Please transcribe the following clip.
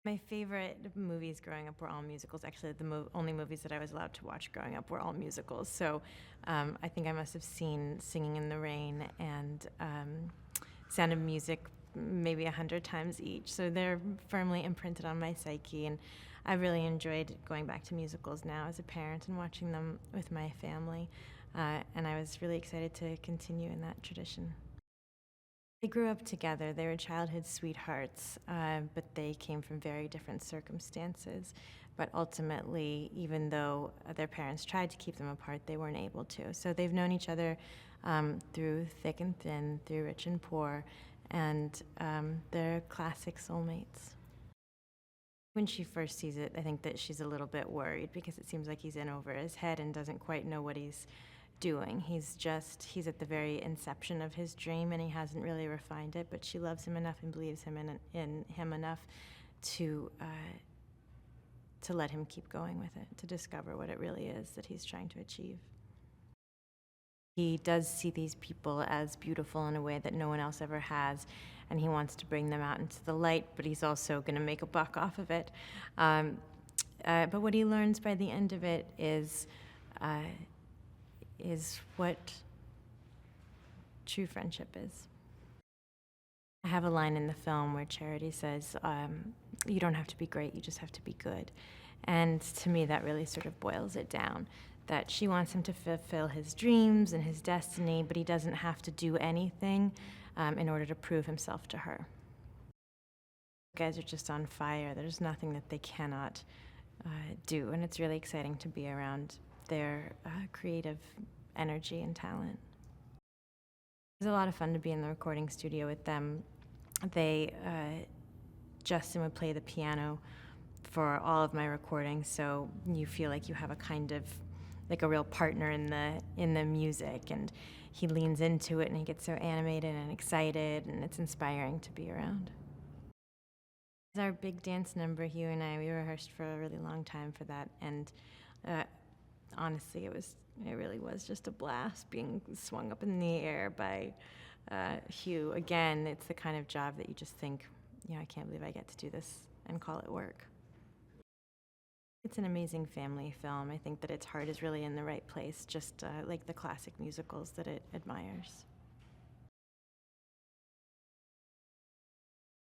My favorite movies growing up were all musicals. Actually, the only movies that I was allowed to watch growing up were all musicals. So I think I must have seen Singing in the Rain and Sound of Music maybe 100 times each. So they're firmly imprinted on my psyche. And I really enjoyed going back to musicals now as a parent and watching them with my family. And I was really excited to continue in that tradition. They grew up together. They were childhood sweethearts, but they came from very different circumstances. But ultimately, even though their parents tried to keep them apart, they weren't able to. So they've known each other through thick and thin, through rich and poor, and they're classic soulmates. When she first sees it, I think that she's a little bit worried because it seems like he's in over his head and doesn't quite know what he's doing. He's at the very inception of his dream and he hasn't really refined it, but she loves him enough and believes in him enough to let him keep going with it, to discover what it really is that he's trying to achieve. He does see these people as beautiful in a way that no one else ever has, and he wants to bring them out into the light, but he's also going to make a buck off of it. But what he learns by the end of it is what true friendship is. I have a line in the film where Charity says, you don't have to be great, you just have to be good. And to me, that really sort of boils it down, that she wants him to fulfill his dreams and his destiny, but he doesn't have to do anything in order to prove himself to her. You guys are just on fire. There's nothing that they cannot do, and it's really exciting to be around their creative energy and talent. It was a lot of fun to be in the recording studio with them. Justin would play the piano for all of my recordings, so you feel like you have a kind of like a real partner in the music, and he leans into it and he gets so animated and excited, and it's inspiring to be around. It's our big dance number, Hugh and I. We rehearsed for a really long time for that, and honestly, it really was just a blast being swung up in the air by Hugh. Again, it's the kind of job that you just think, I can't believe I get to do this and call it work. It's an amazing family film. I think that its heart is really in the right place, just like the classic musicals that it admires.